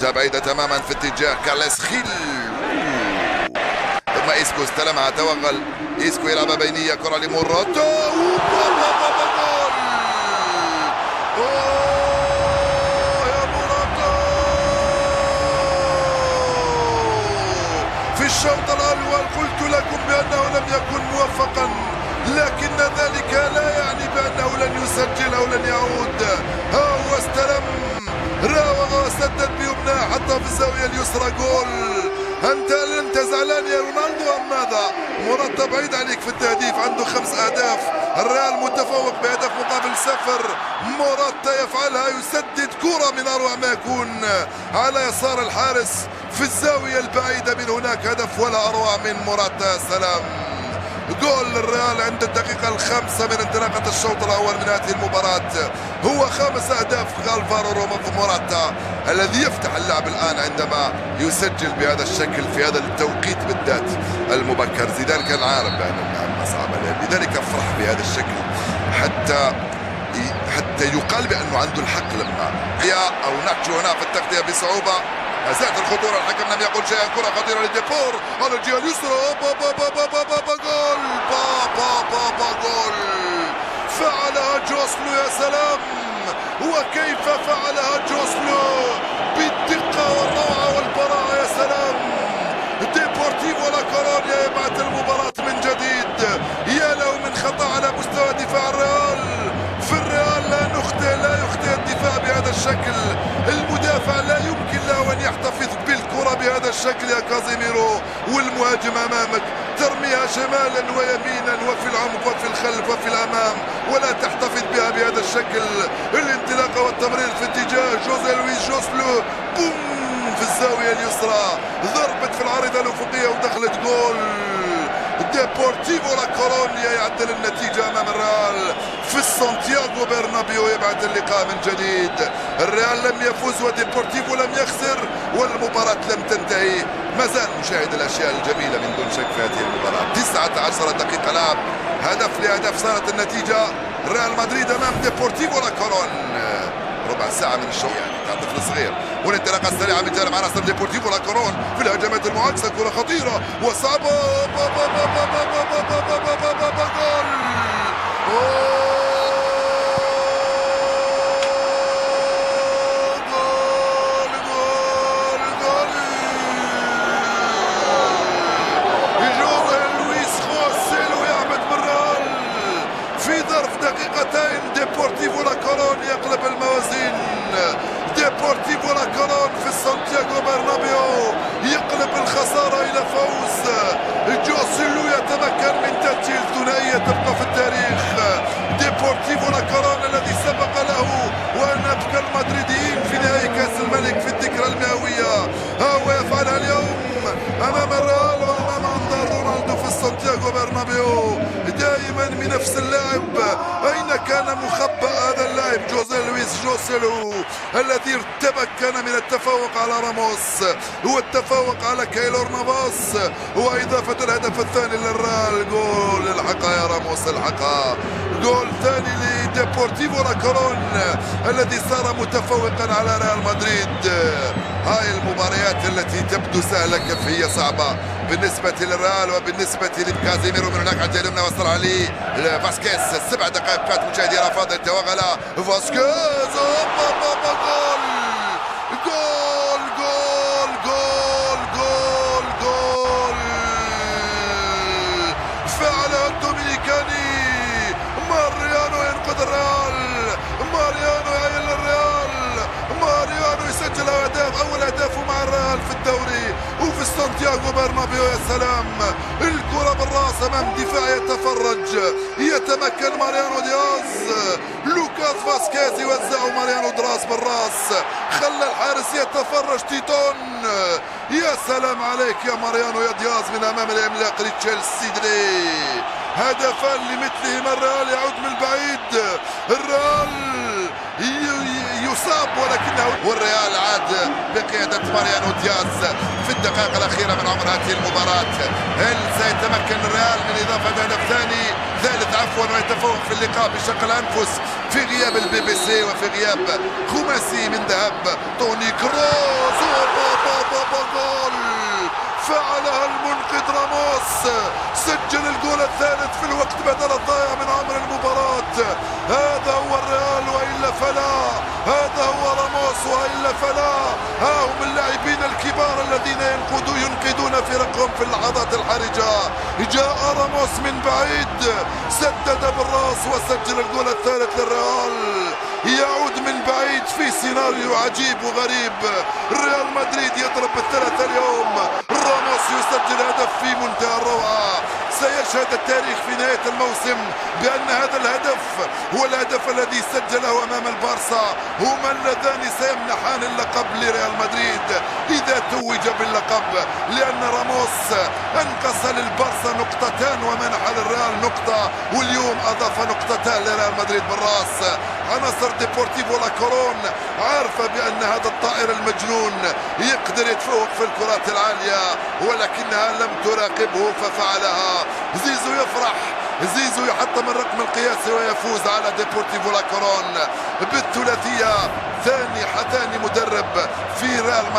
بعيدة تماما في اتجاه كارلس خيل، ثم إيسكو استلمها توغل إيسكو يلعب بينية، كرة لموراتا جول. يا موراتا في الشوط الأول قلت لكم بأنه لم يكن موفقا، لكن ذلك لا يعني بأنه لن يسجل أو لن يعود. ها هو استلم، راوغ وسدد بيمنى حتى في الزاوية اليسرى. جول. أنت زعلان يا رونالدو أم ماذا؟ موراتا بعيد عليك في التهديف، عنده 5 أهداف، الريال متفوق بهدف مقابل 0. موراتا يفعلها، يسدد كرة من أروع ما يكون على يسار الحارس في الزاوية البعيدة من هناك، هدف ولا أروع من موراتا. سلام. جول للريال عند الدقيقة 5 من انطلاقة الشوط الأول من هذه المباراة. هو 5 أهداف الفارو موراتا الذي يفتح اللعب الآن عندما يسجل بهذا الشكل في هذا التوقيت بالذات المبكر. زيدان كان عارف بأن المهمة صعبة، لذلك فرح بهذا الشكل حتى يقال بأنه عنده الحق. لما أو ناتشو هنا في التغطية بصعوبة، زاد الخطورة، الحكم لم يقل شيئا. كرة خطيرة لديبور على الجهة اليسرى، جول. جول. فعلها جوسلو، يا سلام. وكيف فعلها جوسلو بالدقة والروعة والبراعة، يا سلام. ديبورتيفو لا كورونيا يبعث المباراة من جديد. يا له من خطأ على مستوى دفاع الريال. في الريال لا يخطئ الدفاع بهذا الشكل. المدافع لا يمكن له ان يحتفظ بالكرة بهذا الشكل يا كازيميرو، والمهاجم امامك ترميها شمالا ويمينا وفي العمق وفي الخلف وفي الامام، ولا تحتفظ بها بهذا الشكل. الانطلاقة والتمرير في اتجاه جوزيه لويس جوسلو، بوم في الزاوية اليسرى، ضربت في العارضة الافقية ودخلت. جول. ديبورتيفو لا كورونيا يعدل النتيجة أمام الريال في سانتياغو برنابيو، يبعث اللقاء من جديد. الريال لم يفوز وديبورتيفو لم يخسر، والمباراة لم تنتهي. ما زال نشاهد الأشياء الجميلة من دون شك في هذه المباراة. 19 دقيقة لعب، هدف لهدف صارت النتيجة. ريال مدريد أمام ديبورتيفو لا كورون. ربع ساعة من الشوط، يعني كان طفل صغير. والانطلاقة السريعة من جانب عناصر ديبورتيفو لا كورون في الهجمات المعاكسة، كرة خطيرة وصعبة. جول. لويس خوسيلو يعمد بالريال في ظرف دقيقتين. ديبورتيفو لا كورون يقلب الموازين. ديبورتيفو لا كورون في سانتياغو برنابيو يقلب الخسارة إلى فوز. جوسيلو يتمكن من تسجيل ثنائية تبقى في التاريخ. ديبورتيفو لا كورون الذي سبق له وأن أبقى المدريديين في نهائي كأس الملك في الذكرى المئوية، ها هو يفعلها اليوم أمام الريال وأمام أنظار رونالدو في سانتياغو برنابيو. دائما بنفس اللاعب، أين كان مخبأ هذا اللاعب جوزيه لويس جوسيلو الذي تمكن من التفوق على راموس والتفوق على كايلور نافاس وإضافة الهدف الثاني للريال. جول الحقها يا راموس، الحقها. جول ثاني لديبورتيفو لا كورون الذي صار متفوقا على ريال مدريد. هاي المباريات التي تبدو سهلة كيف هي صعبة بالنسبة للريال وبالنسبة لكازيميرو. من هناك على اليمنى وصل عليه فاسكيز. 7 دقائق فات مشاهدينا الافاضل، توغل فاسكيز. جول. جول. جول. جول. جول. جول. فعلها الدومينيكاني. ماريانو ينقذ الريال، ماريانو يعين الريال، ماريانو يسجل اهداف، اول اهدافه مع الريال في الدوري وفي سانتياغو برنابيو. يا سلام. الكرة بالراس امام دفاع يتفرج، يتمكن ماريانو دياز. لوكاس فاسكيز يوزعه ماريانو دراس بالراس، خلى الحارس يتفرج. تيتون، يا سلام عليك يا ماريانو يا دياز من امام العملاق لتشيلسي. هدفان لمثلهما الريال يعود من بعيد. الريال يصاب ولكنه والريال عاد بقيادة ماريانو دياز في الدقائق الأخيرة من عمر هذه المباراة. هل سيتمكن الريال من إضافة هدف ثالث ويتفوق في اللقاء بشكل أنفس في غياب البي بي سي وفي غياب خماسي من ذهب توني كروس؟ جول فعلها المنقذ راموس، سجل الجول الثالث في الوقت بدل الضائع من عمر المباراة. هذا هو الريال وإلا فلا، هذا هو راموس وإلا فلا. ها هم اللاعبين الكبار الذين ينقذون فرقهم في اللحظات الحرجة. جاء راموس من بعيد، سدد بالراس وسجل الجول الثالث للريال. يعود من بعيد في سيناريو عجيب وغريب. ريال مدريد يضرب بالثلاثة اليوم، راموس يسجل هدف في منتهى الروعة. سيشهد التاريخ في نهاية الموسم بأن هذا الهدف هو الهدف الذي سجله أمام البارسا، هما اللذان سيمنحان اللقب لريال مدريد إذا توج باللقب، لأن راموس أنقص للبارسا نقطتان ومنح للريال نقطة، واليوم أضاف نقطتان لريال مدريد بالراس. عناصر ديبورتيفو لا كورون عارفة بأن هذا الطائر المجنون يقدر يتفوق في الكرات العالية، ولكنها لم تراقبه ففعلها. زيزو يفرح، زيزو يحطم الرقم القياسي ويفوز على ديبورتيفو لا كورون بالثلاثية. ثاني مدرب في ريال مدريد.